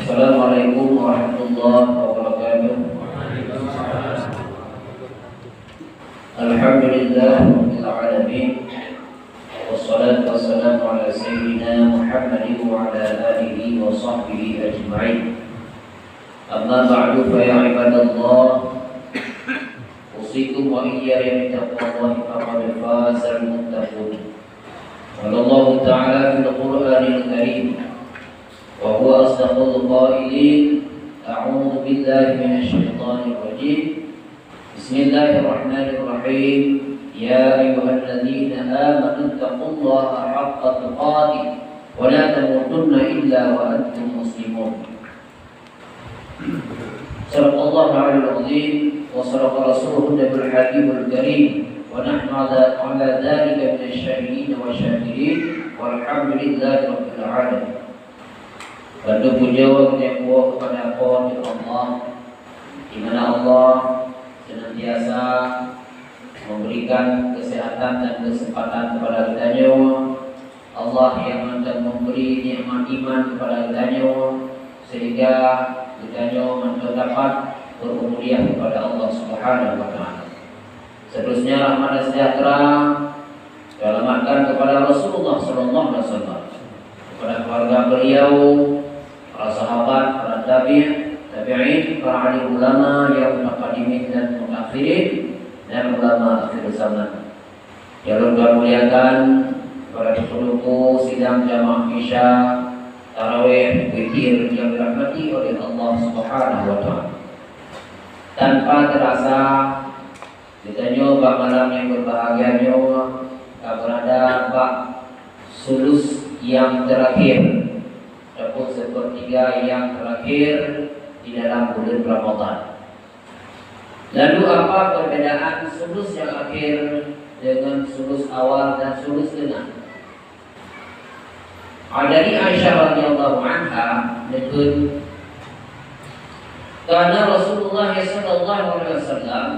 Assalamualaikum warahmatullahi wabarakatuh. Alhamdulillah rabbil alamin. Wassalatu wassalamu ala sayyidina Muhammadin wa ala alihi wa sahbihi ajma'in. Amma ba'du fa ya ibadallah, usikum wa iyaya bittaqwallahi faqad fazal muttaqun. Qala Allah ta'ala fil Qur'anil Karim wa huwa asdaqul qailin. A'udzu billahi minasy syaithanir rajim. Bismillahirrahmanirrahim. Ya ayyuhalladzina amanu taqullaha haqqa tuqatih wa la tamutunna illa wa antum muslimun. Sadaqallahu al-azim wa sadaqa rasuluhu nabiyul habibul karim wa nahnu ala dzalika minasy syahidin wa syakirin walhamdulillahi rabbil alamin. Bantu puja yang kuat kepada Allah, di mana Allah senantiasa memberikan kesehatan dan kesempatan kepada kita. Allah yang akan memberi nikmat iman kepada kita, sehingga kita mendapat berumuliah kepada Allah Subhanahu wa taala. Seterusnya rahmat dan sejahtera dialamatkan kepada Rasulullah sallallahu alaihi wasallam, kepada keluarga beliau, para sahabat, para tabi'in, para alim ulama yang mutaqaddimin dan mutakhirin, dan ulama akhir zaman. Yang kita muliakan para pendukung sidang jamaah Isya, tarawih, witir yang dirahmati oleh Allah Subhanahu wa taala. Tanpa terasa kita nyoba malam yang berbahagia berada Pak sulus yang terakhir ataupun sepertiga yang terakhir di dalam bulan Ramadan. Lalu apa perbedaan sulus yang akhir dengan sulus awal dan sulus tengah? Dari Aisyah radhiyallahu anha menyebut, karena Rasulullah sallallahu alaihi wasallam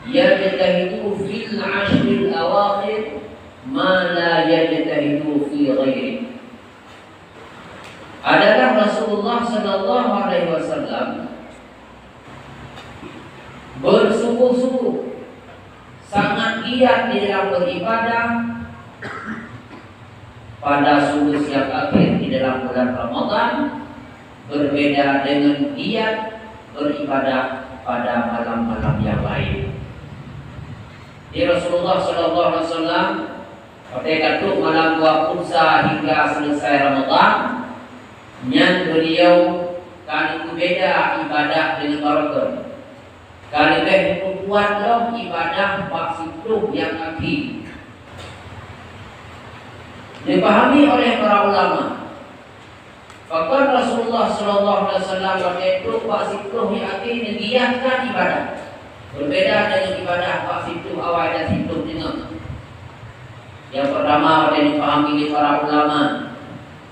yajtahidu fil ashril awakhir ma la yajtahidu fi ghairi. Adalah Rasulullah sallallahu alaihi wasallam bersungguh-sungguh sangat giat di dalam beribadah pada sulus yang akhir di dalam bulan Ramadan, berbeda dengan giat beribadah pada malam-malam yang lain. Di Rasulullah sallallahu alaihi wasallam ketika tu malam puasa hingga selesai Ramadan, nyan beliau kali itu beda ibadah dengan barakah. Kali itu buatlah ibadah maksud yang akhir. Dipahami oleh para ulama. Bahkan Rasulullah sallallahu alaihi wasallam itu maksud yang akhir niatkan ibadah. Berbeda dengan ibadah maksud awal dan situ dengan. Yang pertama yang dipahami oleh para ulama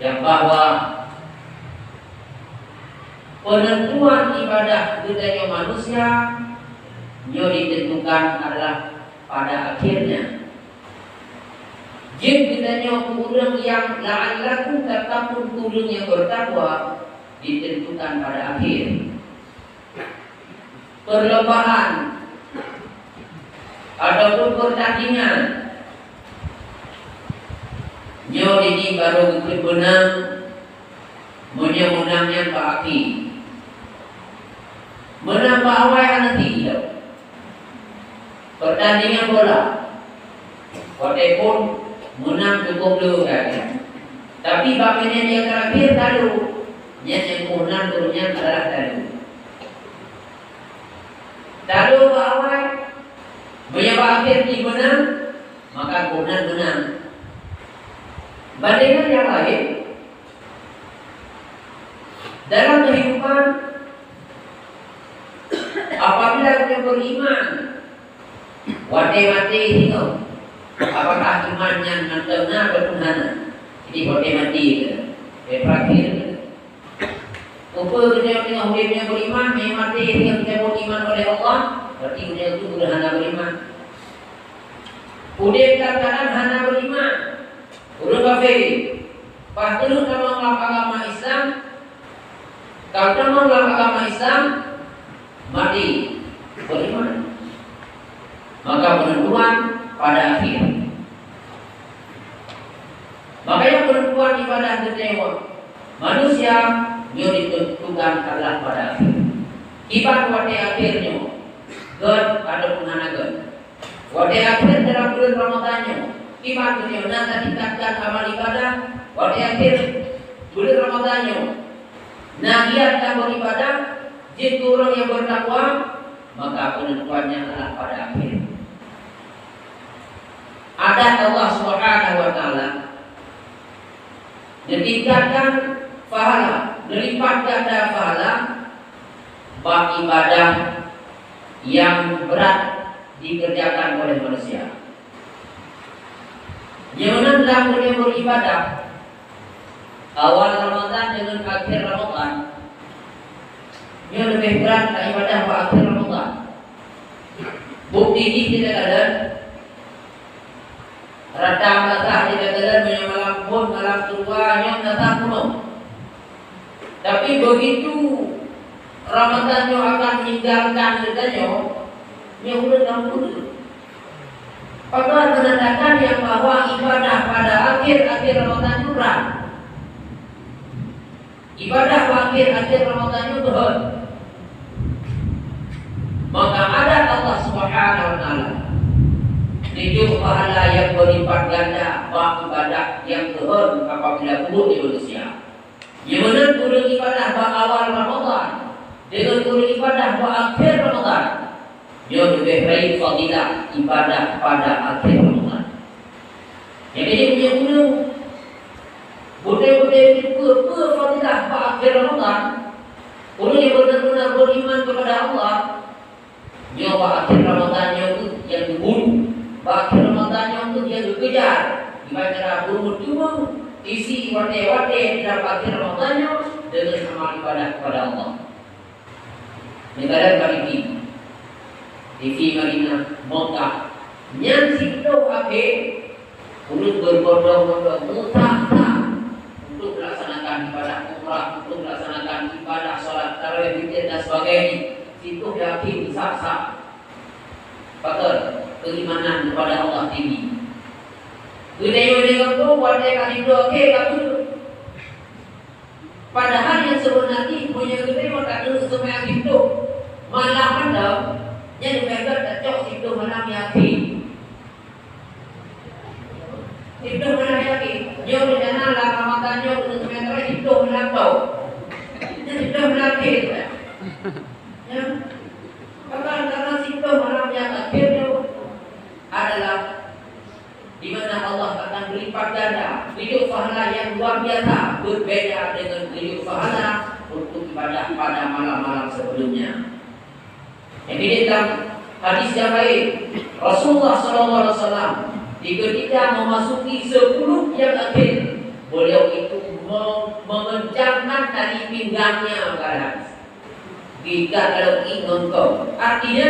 yang bahwa penentuan ibadah budaya manusia yang ditentukan adalah pada akhirnya. Jika ditanya kurang yang la'allakum tattaqun, kurang yang bertakwa ditentukan pada akhir. Perlombaan ataupun pertandingan nyo ini baru menang, menangnya Pak Aki. Menang Pak Awai nanti pertandingan bola. Walaupun menang cukup dulu kan. Tapi bagian yang terakhir lalu yang menang turunnya adalah lalu. Lalu Pak Awai banyak akhir di menang, maka menang. Bandingkan yang lain dalam kehidupan, apabila kita beriman, wate-wate itu, apakah imannya nantinya berpenghana? Ini wate-wate itu, terakhir. Upah kita tengah hidupnya beriman, mati yang kita beriman oleh Allah, berarti dia itu sudah hana beriman. Udah katakan hana beriman, udah kafir. Pas dulu dalam agama Islam, Kalau dalam agama Islam mati beriman, maka penentuan pada akhir. Makanya penentuan ibadah kecewa manusia yang ditentukan adalah pada akhir. Ibadah pada akhirnya, God ada penanagan. Pada akhir dalam bulan Ramadannya, ibadah kecewa nanti tingkatkan amal ibadah. Pada akhir bulan Ramadannya, nah giatkan beribadah. Jika orang yang bertakwa, maka penentuannya adalah pada akhir. Ada Allah Subhanahu wa taala ditingkatkan pahala, berlipat ganda pahala bab ibadah yang berat dikerjakan oleh manusia. Yang dalam dunia beribadah awal Ramadan dengan akhir Ramadan, yang lebih berat ibadah pada akhir Ramadan. Bukti ini tidak ada. Radang latah tidak ada malam pun malam tuanya datang penuh. Tapi begitu Ramadan yang akan meninggalkan katanya, yang udah tahu dulu. Padahal menandakan yang bahwa ibadah pada akhir Ramadan itu berat. Ibadah akhir Ramadan itu berat. Maka ada Allah Subhanahu wa taala hidup pahala yang berlipat ganda bab ibadah yang turun apabila kubur di manusia. Yang mana turun ibadah bab awal Ramadan dengan turun ibadah bab akhir Ramadan, yang lebih baik fadilah ibadah pada akhir Ramadan. Yang ini punya guna budaya-budaya itu fadilah bab akhir Ramadan. Orang yang benar-benar beriman kepada Allah, yang bab akhir Ramadan yang dibunuh, akhir Ramadan itu dia dikejar, dibaca bunuh cuma isi wate-wate di dalam akhir Ramadan dengan amal ibadah kepada Allah. Negara kami TV Madinah Mekah yang situ akhir untuk berbondong-bondong mutah untuk melaksanakan ibadah umrah, untuk melaksanakan ibadah sholat tarawih, witir dan sebagainya. Situ yakin sah-sah. Betul. Keimanan kepada Allah tinggi. Budaya dengan tu wadai kali dua ke kamu. Padahal yang sebenarnya punya kita maka dulu semua itu malah anda yang dipegang cocok itu malam yakin. Itu malam yakin. Jauh di sana lah Ramadan jauh untuk sementara itu malam tahu. Itu malam yakin. Ya. Karena situ malam yang akhirnya adalah di mana Allah akan berlipat ganda hidup pahala yang luar biasa, berbeda dengan hidup pahala untuk ibadah pada malam-malam sebelumnya. Yang ini dalam hadis yang lain, Rasulullah SAW ketika memasuki 10 yang akhir, beliau itu mengencangkan dari pinggangnya pada hadis. Jika kalau ingin kau, artinya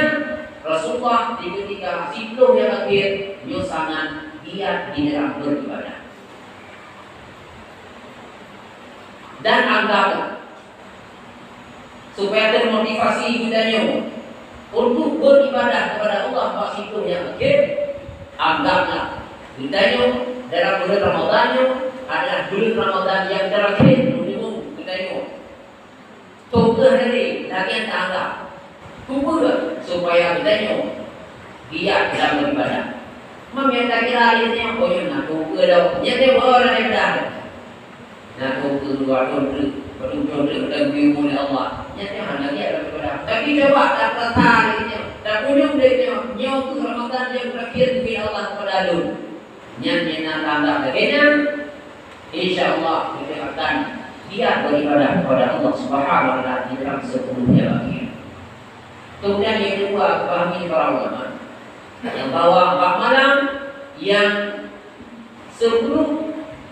Rasulullah ketika 10 yang akhir beliau sangat giat di dalam beribadah. Dan anggap supaya termotivasi kitanya untuk beribadah kepada Allah pas 10 yang akhir, anggaplah kitanya dalam bulan Ramadan adalah bulan Ramadan yang terakhir minimum kitanya. Tunggu hari lagi yang anggap tunggu supaya kitanya giat dalam beribadah. Meminta kira ini yang boleh nak tunggu dah. Jadi orang yang dah nak tunggu dua tahun betul-betul dan diumumkan Allah. Jadi mana dia beribadah. Tapi coba tak tertarik ini. Tak kunjung dia nyawa tu Ramadan yang terakhir di Allah kepada lu. Yang nak tanda begini, insya-Allah kita akan giat beribadah kepada Allah Subhanahu wa taala di dalam 10 hari lagi. Kemudian yang kedua, pahami para ulama yang bahwa 4 malam yang 10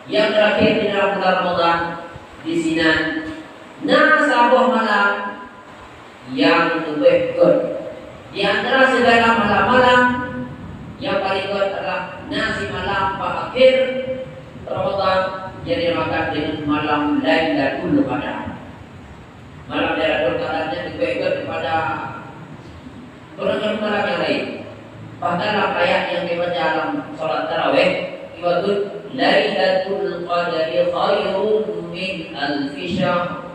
yang terakhir di dalam bulan Ramadan di sini sabah malam yang lebih good. Di antara segala malam-malam yang paling good adalah nasi malam akhir Ramadan yang dinamakan dengan malam Lailatul Qadar. malam yang lain. Bahkan dalam ayat yang dibaca dalam salat tarawih, disebut Lailatul Qadri khairun min alfi syahr.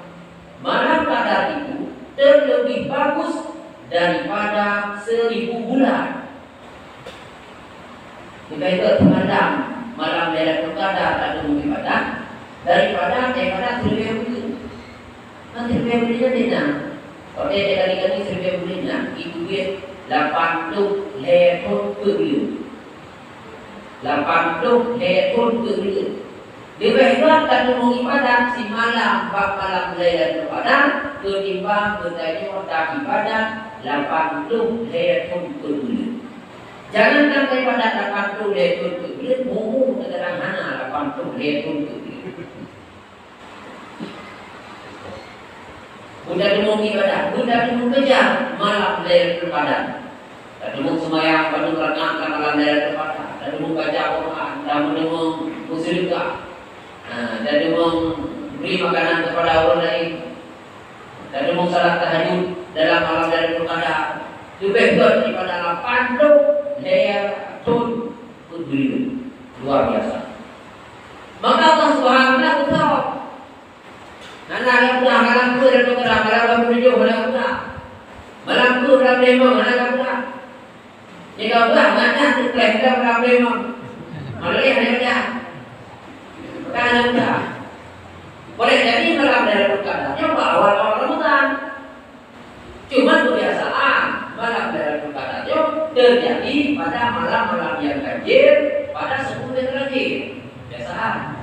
Malam Qadar itu terlebih bagus daripada 1000 bulan. Jika itu terkadang malam Lailatul Qadar ada ibadah daripada 1000 bulan. Nanti 1000 bulan tidak. Kalau dia kali-kali 1000 bulan itu dia 80 lepon per bulan. 80 lepon per bulan. Lebih hebat kan ibadah si malam malam Lailatul Qadar ketimbang bertanya tak ibadah 80 lepon per bulan. Jangankan daripada 80 lepon per bulan, umum sederhana 80 lepon per bulan. Sudah demo ibadah, sudah demo kejar malam Lailatul Qadar. Sudah demo sembahyang, baru rakaat malam Lailatul Qadar. Sudah demo baca Quran, sudah demo bersedekah. Sudah demo beri makanan kepada orang lain. Sudah demo salat tahajud dalam malam Lailatul Qadar. Lebih berat daripada 80 Lailatul Qadar. Luar biasa. Maka Allah Subhanahu wa taala Anak yang malam tu dan bergerak malam menuju malam tu dalam lemong malam bergerak. Jika bergerak mana tu klaim dalam lemong. Malam ni ada bergerak. Bukan ada bergerak. Boleh jadi malam dalam bergerak. Coba awal-awal Ramadan. Cuma kebiasaan malam dalam bergerak. Terjadi pada malam-malam yang ganjil pada 10 hari terakhir. Biasaan.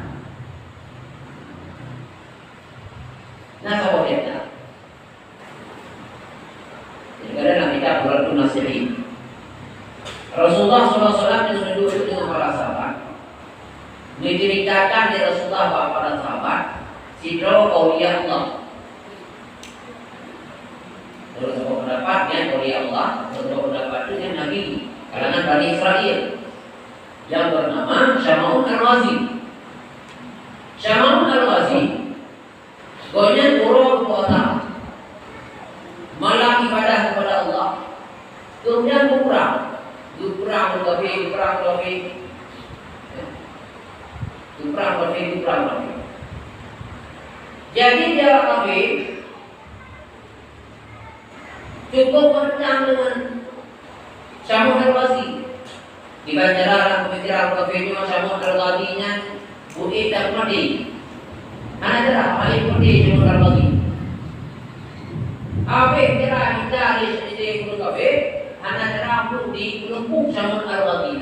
Nah, sahabatnya, jadi dalam kitab Qur'an Nasihin, Rasulullah SAW duduk dengan para sahabat, menceritakan dari Rasulullah kepada sahabat, sidro aulia Allah. Terus apa pendapatnya aulia Allah? Terus pendapat dengan Nabi kalangan Bani Israel yang bernama Syama'un Al-Wazi. Syama'un Al-Wazi Gonya turun kota malam ibadah kepada Allah. Kemudian berperang lebih. Jadi dia kafir cukup berperang dengan Syama'un Al-Wazi. Dibaca dalam pemikiran kafirnya Syama'un Al-Wazi-nya bukit tak mati. Anak cerah, paling putih Syama'un Al-Wazi. Habis cerah kita di Gunung Kabe, anak cerah putih Gunung Syama'un Al-Wazi.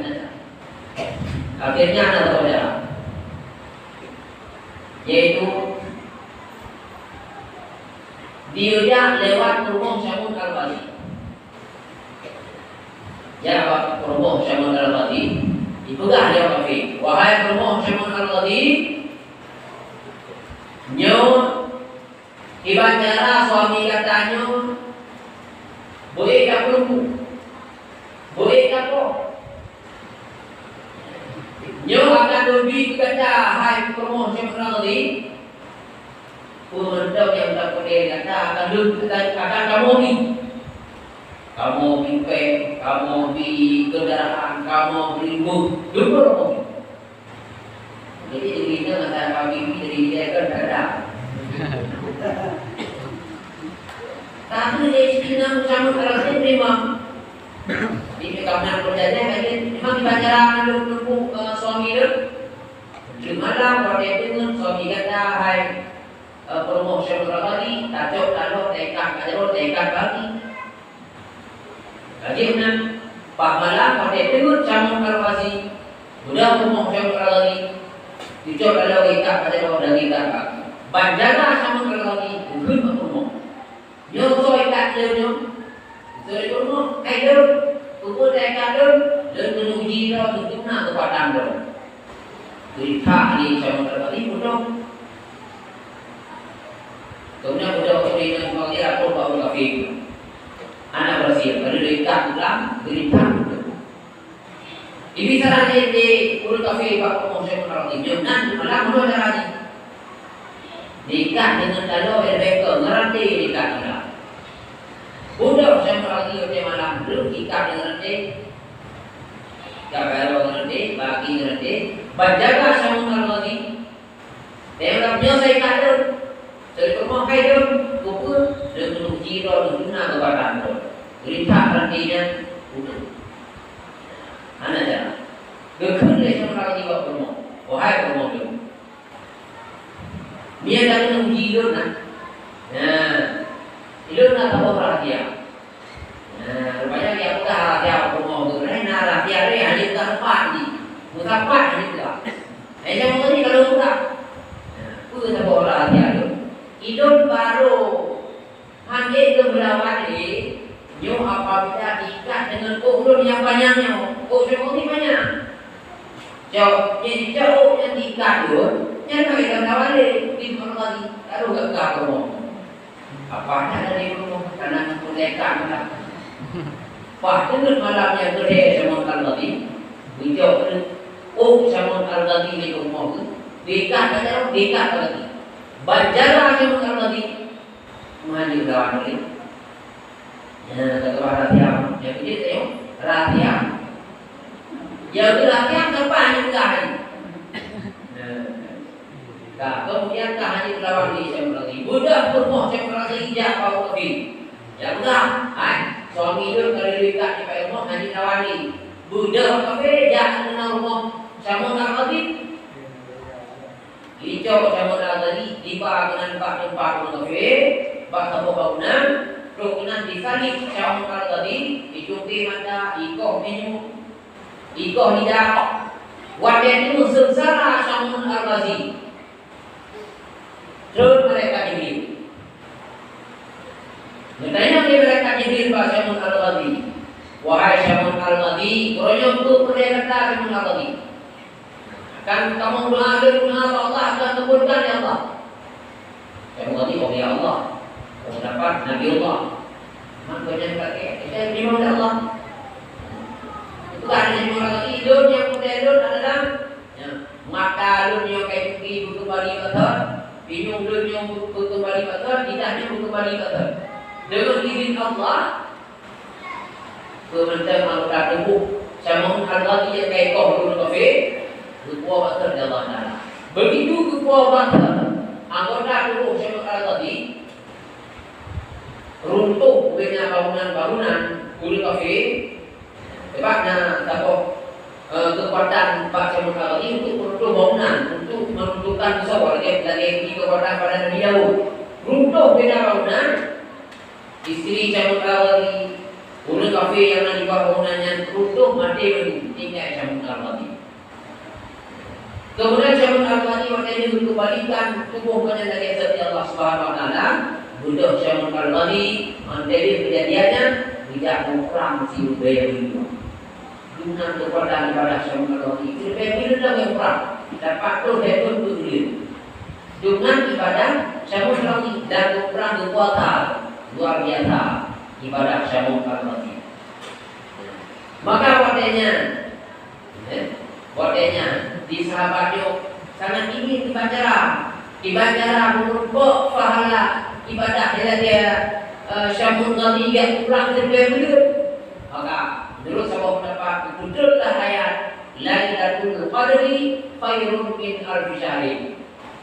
Akhirnya anak saudara, yaitu dia lewat Gunung Syama'un Al-Wazi. Ya, lewat Gunung Syama'un Al-Wazi, itulah dia kafir. Wahai Gunung Syama'un Al-Wazi, nyo ibacara suami katanya boleh tak perlu boleh tak kok nyo akan lebih kata hai promosi melalui pemandau yang tak boleh kata akan lebih akan kamu mimpi kamu di kendaraan kamu beribu dulu. Jadi kita kata kami dari dia kan ada. Tapi dia istilah sama kalau dia terima. Di kawasan kerjanya kan memang dibaca dulu suami dia. Cumalah kalau dia dengan suami kata hai promosi berkali tajuk lalu tekad bagi. Jadi benar Pak Malam kalau dia dengan Syama'un Al-Wazi sudah promosi berkali. Dicoba kalau kita pada orang kita banjana sama lagi bukan berumur. Nyo soal tak leno, soal berumur, ayo, tubuh saya kado, dan menuju dah untuk nak kepadang dah. Kita ni sama lagi bukan. Kemudian budak orang yang mengajar aku bawa kafe. Anak bersih, ada dekat pulang, berita. Ibi sarane di urut kafe Pak Promosi Menolong Jumnan malam mudah caranya. Nikah dengan kalau mereka ngerti nikah kita. Budak saya lagi ke malam dulu ikat ngerti, kabel ngerti, bagi ngerti, bajaga sama ngerti. Dia menyelesaikan dulu. Jadi pemakai dulu, kupur, dia menuju dulu guna kebadan dulu. Berita artinya utuh. Anak jangan. Gekun dia sama ngerti bawa pemoh, wahai pemoh dulu. Dia dah menuju dulu nak. Nah, itu nak tahu rahasia. Nah, rupanya dia bukan rahasia pemoh dulu. Nah, rahasia dia hanya bukan tempat ni, bukan tempat hanya bukan. Saya mau tadi kalau bukan. Kita bawa rahasia tu. Hidup baru hanya itu berlawan ni. Nyo apabila diikat dengan ulun yang banyaknya, semua ni banyak. Jadi jauh yang diikat tu, yang kami berlawan ni di mana lagi? Taruh ke kamu. Apa ada dari rumah karena mereka mana? Pak tu malam yang gede sama tadi, hijau tu, sama tadi di rumah tu. Dekat aja, dekat lagi. Bajalah semua lagi. Maju lawan lagi. Ya, kata rahasia. Yang ini tengok rahasia. Yang rahasia tempat juga. Nah, kemudian tak hanya lawan lagi semua lagi. Budak bermoh semua lagi ijak kau lagi. Ya budak, suami itu kalau dekat di Pak Umar hanya lawan lagi. Budak kafe jangan kenal rumah sama lagi. Hijau sama tadi tiba dengan pak tempat kafe, pak tabo bangunan, bangunan disalik sama tadi, dicuci mata, ikoh menu, ikoh lidah, wadah itu sengsara sama al-Ghazi. Terus mereka Jibril. Bertanya kepada mereka Jibril pak Syamun al-Ghazi, wahai Syamun al-Ghazi, kerana tu mereka kata Syamun al-Ghazi. Kan kamu berdoa Allah akan kabulkan ya Allah. Saya berarti ya Allah. Kamu dapat Nabi Allah. Makanya kita terima oleh Allah. Itu kan yang orang hidup yang modern adalah mata dunia kayak pergi buku balik kata, minum dunia buku balik kata, tidaknya buku balik kata. Dengan izin Allah, kemudian anggota tubuh sama Allah yang kayak kau dulu kafe. Kekuatan batin Allah Taala. Begitu kekuatan anggota tubuh semua tadi runtuh punya bangunan-bangunan kulit kafe. Sebabnya tahu kekuatan Pak Semua tadi untuk runtuh bangunan, untuk meruntuhkan sebuah lagi kekuatan pada Nabi Daud. Runtuh punya bangunan. Istri Semua tadi kulit kafe yang ada di bawah bangunannya runtuh mati tinggal Semua tadi. Kemudian Syamun al-Fati waktu itu kembalikan tubuh kepada dari Allah Subhanahu Wa Taala. Budak Syamun al-Fati menjadi kejadiannya tidak perang si Ubay itu. Dengan kepada ibadah Syamun al-Fati, Ubay itu tidak perang. Dapat tu betul betul. Dengan ibadah Syamun al-Fati dan perang kekuatan luar biasa ibadah Syamun al-Fati. Maka waktunya di sahabatnya sangat ingin dibaca menurut pahala ibadah dia Syamun al-Fati yang kurang terbelut. Maka menurut sebuah pendapat betullah ayat Lailatul Qadri khairun min alfi syahr.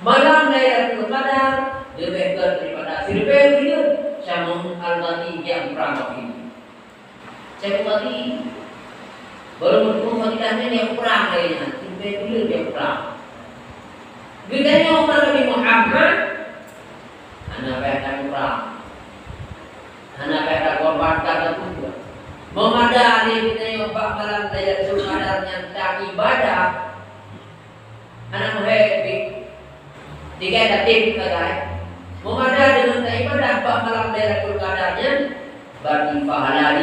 Malam Lailatul Qadar lebih daripada 1000 bulan. Syamun al-Fati yang kurang lebih. Saya tadi baru fadilahnya yang kurang lainnya. Dulu dia perang. Bedanya Umar bin Muhammad, anak berada perang, anak berada korban kata pun. Memadai bedanya Pak malam Lailatul Qadar yang tak ibadah, anak muhibbi, tiga datim kata. Memadai dengan tak ibadah Pak malam Lailatul Qadarnya bagi pahala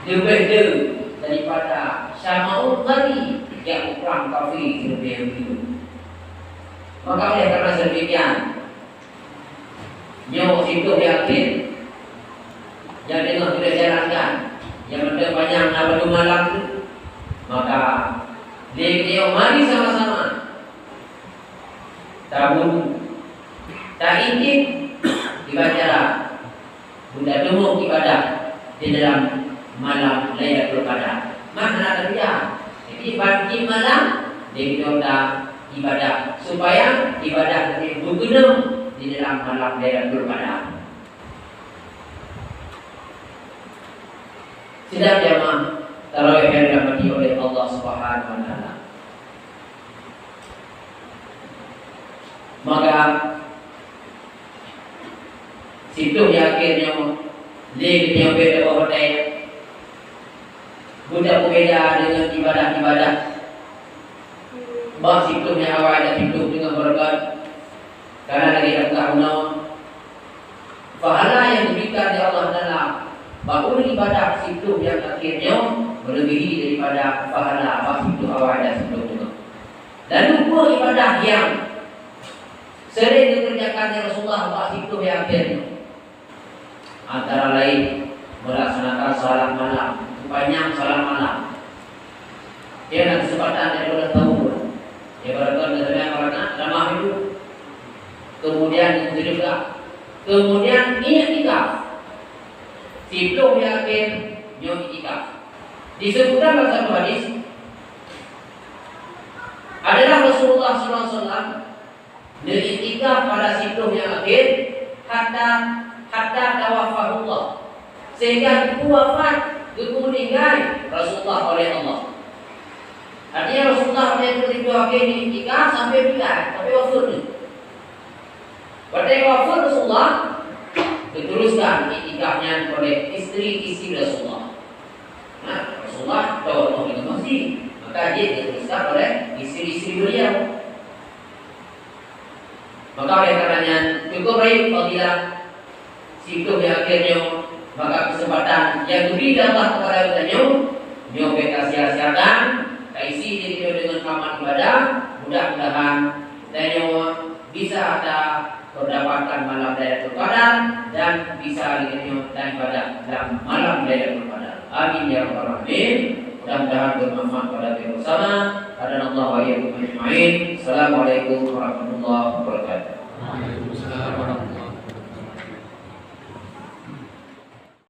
lebih daripada Syamun tadi yang perang kafir lebih dulu. Maka oleh karena sedemikian, nyawa itu yakin yang dengan kita jalankan, yang ada banyak nama malam, maka dia mari sama-sama tabun tak ingin dibaca bunda dulu ibadah di dalam malam Lailatul Qadar. Mana kerja? Jadi bagi malam dia ibadah supaya ibadah itu berguna di dalam malam Lailatul Qadar. Sidang jamaah tarawih yang dirahmati oleh Allah Subhanahu wa taala. Maka situ akhirnya lebih yang beda orang budak berbeda dengan ibadah-ibadah. Bah situ yang awal ada situ dengan berkat karena lagi dalam tahun pahala yang diberikan oleh Allah Taala. Bahawa ibadah situ yang akhirnya melebihi daripada pahala apa situ awal dan sebelumnya. Dan lupa ibadah yang sering dikerjakan oleh Rasulullah apa situ yang akhirnya. Antara lain melaksanakan salat malam, banyak salat malam. Dia nak kesempatan daripada tahun. Dia berkata dengan karena ramah itu. Kemudian itu juga. Kemudian i'tikaf. Sebelum yakin i'tikaf. Disebutkan dalam satu hadis adalah Rasulullah SAW i'tikaf pada sebelum yang akhir hatta tawafahullah, sehingga itu wafat meninggal Rasulullah oleh Allah. Artinya Rasulullah itu akhir i'tikaf sampai meninggal, sampai wafat. Pada wafat Rasulullah diteruskan i'tikafnya oleh istri-istri Rasulullah. Nah, Rasulullah tahu itu masih, maka dia diteruskan oleh istri-istri beliau. Maka oleh karenanya cukup baik fadilah situ yang akhirnya, maka kesempatan yang diberi Allah kepada kita kita sia-siakan, isi diri kita dengan amal ibadah. Mudah-mudahan kita bisa ada mendapatkan malam Lailatul Qadar dan bisa daripada dalam malam Lailatul Qadar. Amin ya rabbal alamin. Mudah-mudahan bermanfaat pada kita bersama. Hadanallahu wa iyyakum ajma'in. Assalamualaikum warahmatullahi wabarakatuh. Waalaikumsalam warahmatullahi wabarakatuh.